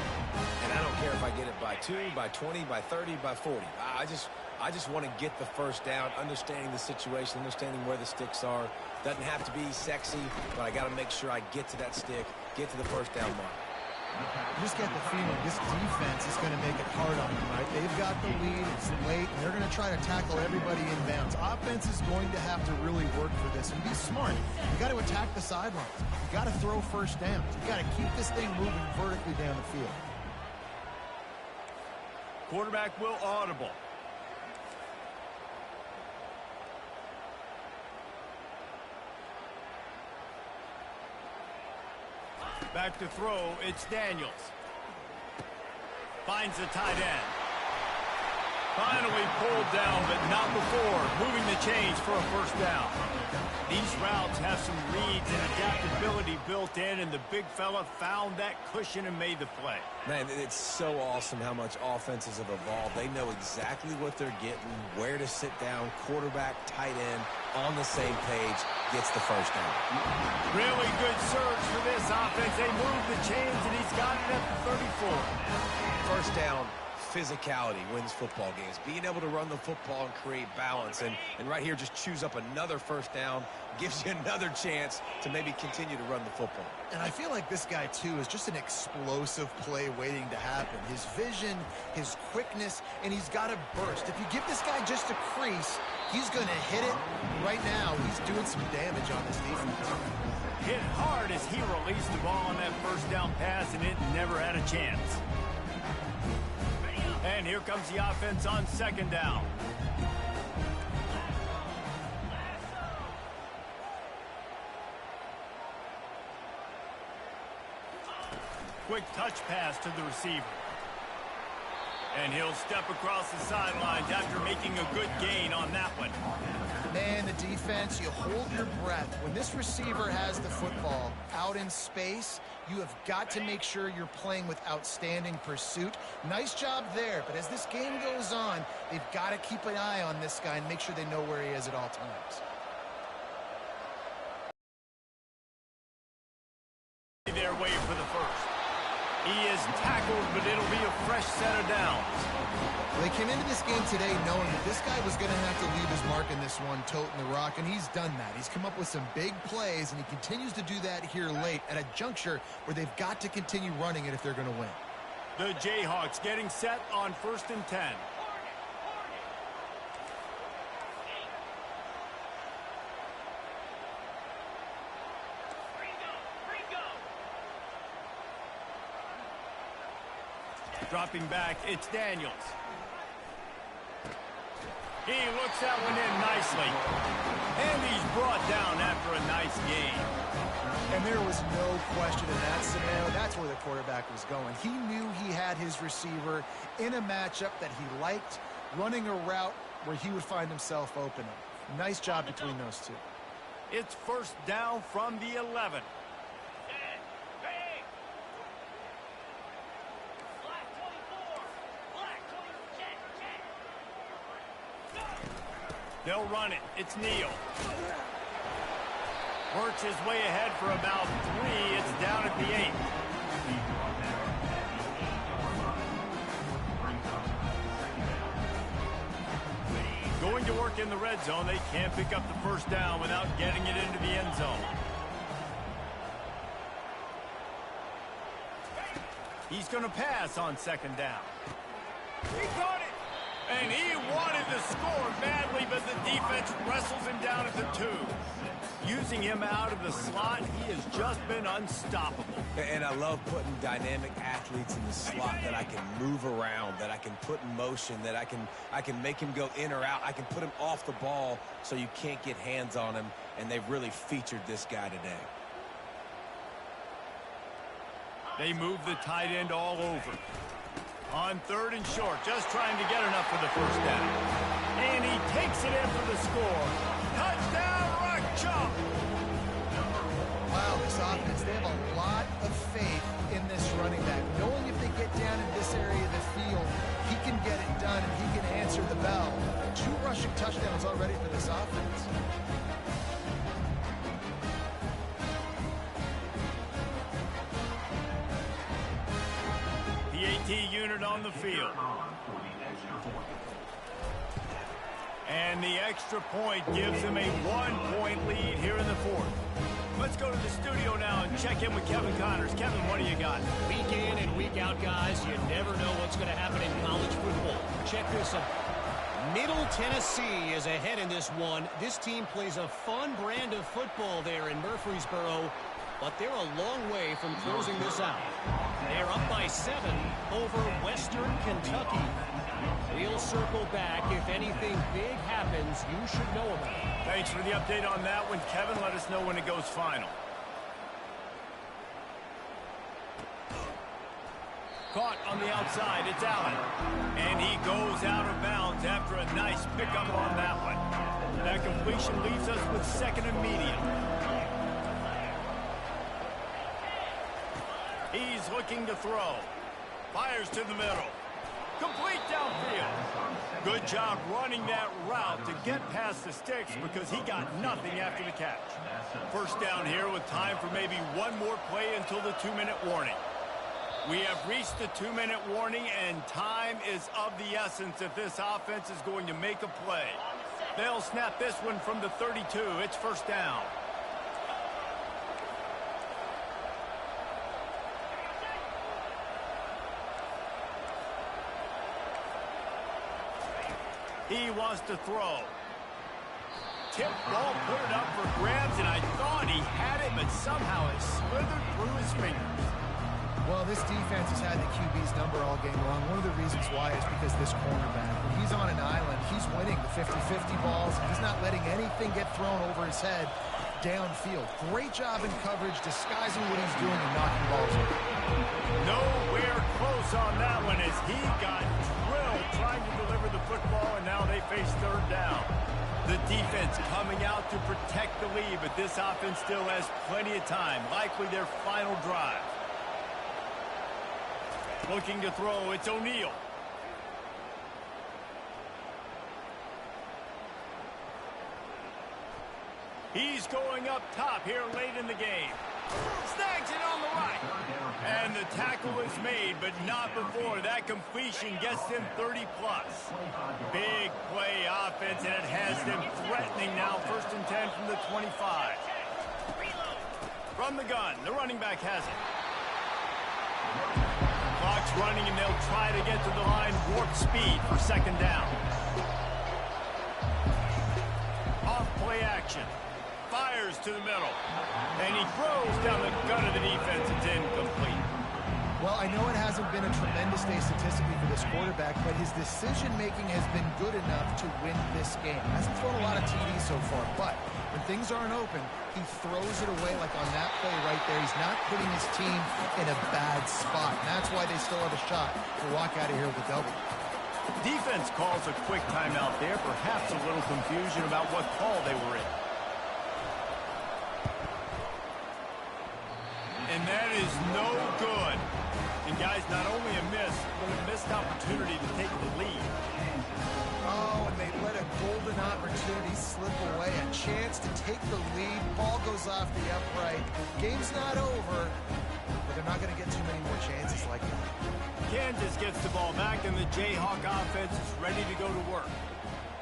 And I don't care if I get it by 2, by 20, by 30, by 40. I just want to get the 1st down, understanding the situation, understanding where the sticks are. Doesn't have to be sexy, but I got to make sure I get to that stick, get to the 1st down mark. just get the feeling this defense is going to make it hard on them, right? They've got the lead, it's late, and they're going to try to tackle everybody inbounds. Offense is going to have to really work for this and be smart. You got to attack the sidelines. You got to throw first downs. You got to keep this thing moving vertically down the field. Quarterback will audible. Back to throw, it's Daniels. Finds the tight end. Finally pulled down, but not before moving the chains for a first down. These routes have some reads and adaptability built in, and the big fella found that cushion and made the play. Man, it's so awesome how much offenses have evolved. They know exactly what they're getting, where to sit down, quarterback, tight end, on the same page, gets the first down. Really good surge for this offense. They move the chains, and he's got it at the 34. First down, physicality wins football games. Being able to run the football and create balance. And right here, just choose up another first down, gives you another chance to maybe continue to run the football. And I feel like this guy, too, is just an explosive play waiting to happen. His vision, his quickness, and he's got a burst. If you give this guy just a crease, he's going to hit it. Right now, he's doing some damage on this defense. Hit hard as he released the ball on that first down pass, and it never had a chance. And here comes the offense on second down. Quick touch pass to the receiver. And he'll step across the sidelines after making a good gain on that one. Man, the defense, you hold your breath. When this receiver has the football out in space, you have got to make sure you're playing with outstanding pursuit. Nice job there, but as this game goes on, they've got to keep an eye on this guy and make sure they know where he is at all times. They're waiting for the first. He is tackled, but it'll be a fresh set of downs. They came into this game today knowing that this guy was going to have to leave his mark in this one, toting the rock, and he's done that. He's come up with some big plays, and he continues to do that here late at a juncture where they've got to continue running it if they're going to win. The Jayhawks getting set on 1st and 10. Dropping back, it's Daniels. He looks that one in nicely. And he's brought down after a nice game. And there was no question in that scenario. That's where the quarterback was going. He knew he had his receiver in a matchup that he liked, running a route where he would find himself open. Nice job between those two. It's first down from the 11. They'll run it. It's Neal. Works his way ahead for about 3. It's down at the 8. Going to work in the red zone. They can't pick up the first down without getting it into the end zone. He's going to pass on second down. He got it. And he wanted to score badly, but the defense wrestles him down at the 2. Using him out of the slot, he has just been unstoppable. And I love putting dynamic athletes in the slot that I can move around, that I can put in motion, that I can make him go in or out. I can put him off the ball so you can't get hands on him, and they've really featured this guy today. They move the tight end all over. On 3rd and short, just trying to get enough for the first down. And he takes it in for the score. Touchdown, Rock Chop! Wow, this offense, they have a lot of faith in this running back. Knowing if they get down in this area of the field, he can get it done and he can answer the bell. 2 rushing touchdowns already for this offense. Unit on the field. And the extra point gives them a 1-point lead here in the 4th. Let's go to the studio now and check in with Kevin Connors. Kevin, what do you got? Week in and week out, guys. You never know what's going to happen in college football. Check this out. Middle Tennessee is ahead in this one. This team plays a fun brand of football there in Murfreesboro, but they're a long way from closing this out. They're up by 7 over Western Kentucky. We'll circle back. If anything big happens, you should know about it. Thanks for the update on that one, Kevin. Let us know when it goes final. Caught on the outside, it's Allen. And he goes out of bounds after a nice pickup on that one. That completion leaves us with 2nd and medium. He's looking to throw. Fires to the middle. Complete downfield. Good job running that route to get past the sticks because he got nothing after the catch. First down here with time for maybe one more play until the 2-minute warning. We have reached the 2-minute warning, and time is of the essence if this offense is going to make a play. They'll snap this one from the 32. It's first down. He wants to throw. Tip ball, put it up for grabs, and I thought he had it, but somehow it slithered through his fingers. Well, this defense has had the QB's number all game long. One of the reasons why is because this cornerback, when he's on an island, he's winning the 50-50 balls. He's not letting anything get thrown over his head downfield. Great job in coverage, disguising what he's doing and knocking balls over. Nowhere close on that one as he got drilled trying to deliver the football, and now they face 3rd down. The defense coming out to protect the lead, but this offense still has plenty of time, likely their final drive. Looking to throw, it's O'Neal. He's going up top here late in the game. Snags it on the right. And the tackle is made, but not before. That completion gets them 30-plus. Big play offense, and it has them threatening now. 1st and 10 from the 25. From the gun, the running back has it. Clock's running, and they'll try to get to the line. Warp speed for 2nd down. Off play action. Fires to the middle. And he throws down the gun of the defense. It's incomplete. Well, I know it hasn't been a tremendous day statistically for this quarterback, but his decision-making has been good enough to win this game. Hasn't thrown a lot of TDs so far, but when things aren't open, he throws it away like on that play right there. He's not putting his team in a bad spot, and that's why they still have a shot to walk out of here with a double. Defense calls a quick timeout there, perhaps a little confusion about what call they were in. And that is no good. And guys, not only a miss, but a missed opportunity to take the lead. Oh, and they let a golden opportunity slip away. A chance to take the lead. Ball goes off the upright. Game's not over, but they're not going to get too many more chances like that. Kansas gets the ball back, and the Jayhawk offense is ready to go to work.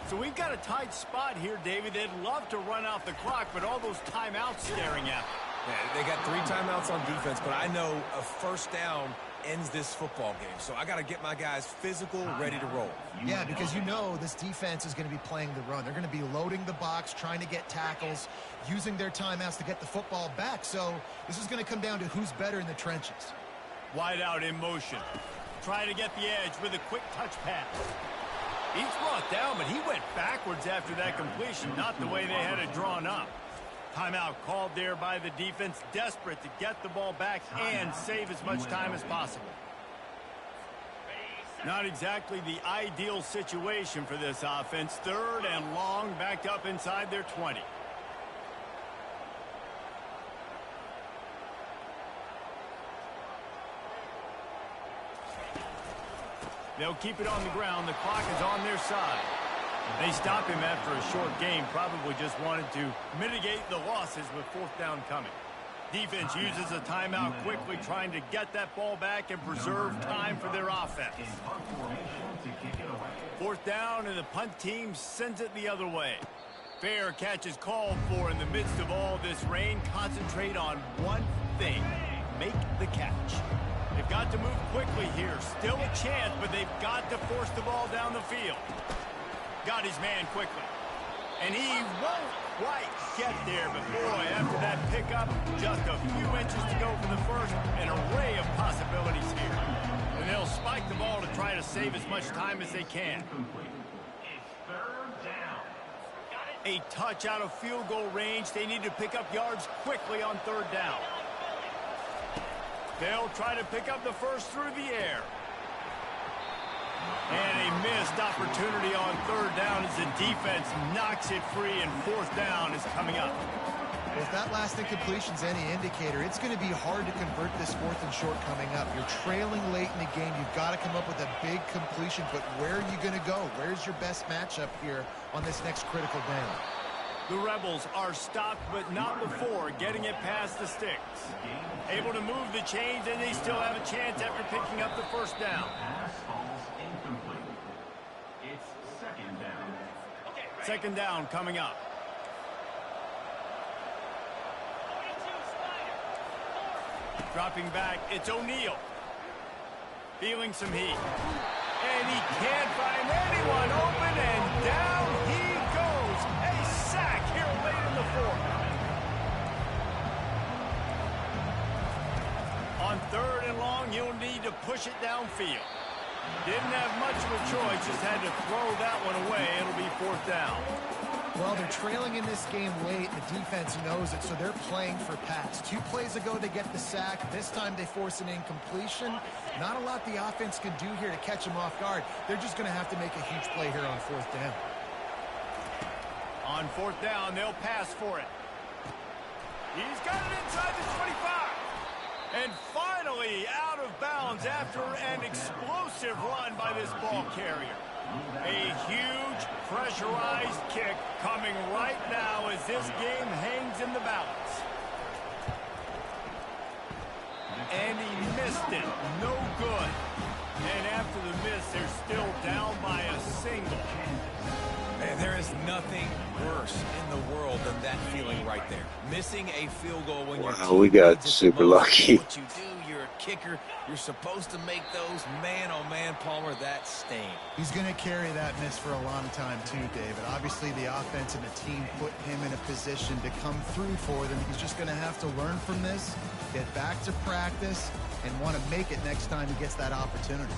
So we've got a tight spot here, David. They'd love to run out the clock, but all those timeouts staring at them. Yeah, they got 3 timeouts on defense, but I know a 1st down ends this football game. So I got to get my guys physical, ready to roll. Yeah, because you know this defense is going to be playing the run. They're going to be loading the box, trying to get tackles, using their timeouts to get the football back. So this is going to come down to who's better in the trenches. Wide out in motion. Trying to get the edge with a quick touch pass. He's brought down, but he went backwards after that completion, not the way they had it drawn up. Timeout called there by the defense, desperate to get the ball back and save as much time as possible. Not exactly the ideal situation for this offense. 3rd and long, backed up inside their 20. They'll keep it on the ground. The clock is on their side. They stop him after a short game, probably just wanted to mitigate the losses with 4th down coming. Defense uses a timeout quickly, trying to get that ball back and preserve time for their offense. 4th down, and the punt team sends it the other way. Fair catch is called for in the midst of all this rain. Concentrate on one thing. Make the catch. If got to move quickly here. Still a chance, but they've got to force the ball down the field. Got his man quickly. And he won't quite get there, but boy, after that pickup, just a few inches to go for the first. An array of possibilities here. And they'll spike the ball to try to save as much time as they can. It's third down. A touch out of field goal range. They need to pick up yards quickly on third down. They'll try to pick up the first through the air. And a missed opportunity on third down as the defense knocks it free, and fourth down is coming up. Well, if that last incompletion's any indicator, it's going to be hard to convert this fourth and short coming up. You're trailing late in the game. You've got to come up with a big completion, but where are you going to go? Where's your best matchup here on this next critical down? The Rebels are stopped, but not before getting it past the sticks. Able to move the chains, and they still have a chance after picking up the first down. Pass falls incomplete. It's second down. Second down coming up. Dropping back, it's O'Neal. Feeling some heat. And he can't find anyone open, and down he goes. A sack here late in the fourth. On third and long, you'll need to push it downfield. Didn't have much of a choice, just had to throw that one away. It'll be fourth down. Well, they're trailing in this game late. The defense knows it, so they're playing for Pats. 2 plays ago, they get the sack. This time, they force an incompletion. Not a lot the offense can do here to catch them off guard. They're just going to have to make a huge play here on fourth down. On fourth down, they'll pass for it. He's got it inside the 25. And finally out of bounds after an explosive run by this ball carrier. A huge pressurized kick coming right now as this game hangs in the balance. And he missed it. No good. And after the miss, they're still down by a single. Man, there is nothing worse in the world than that feeling right there. Missing a field goal when you're Wow, we got super lucky. What you do, you're a kicker. You're supposed to make those. Man, oh man, Palmer, that stain. He's going to carry that miss for a long time too, David. Obviously, the offense and the team put him in a position to come through for them. He's just going to have to learn from this, get back to practice, and want to make it next time he gets that opportunity.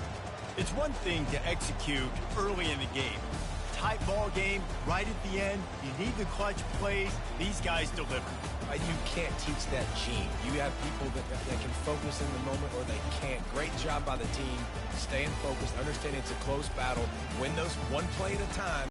It's one thing to execute early in the game. Tight ball game, right at the end. You need the clutch plays. These guys deliver. You can't teach that gene. You have people that can focus in the moment, or they can't. Great job by the team, staying focused, understanding it's a close battle. Win those one play at a time.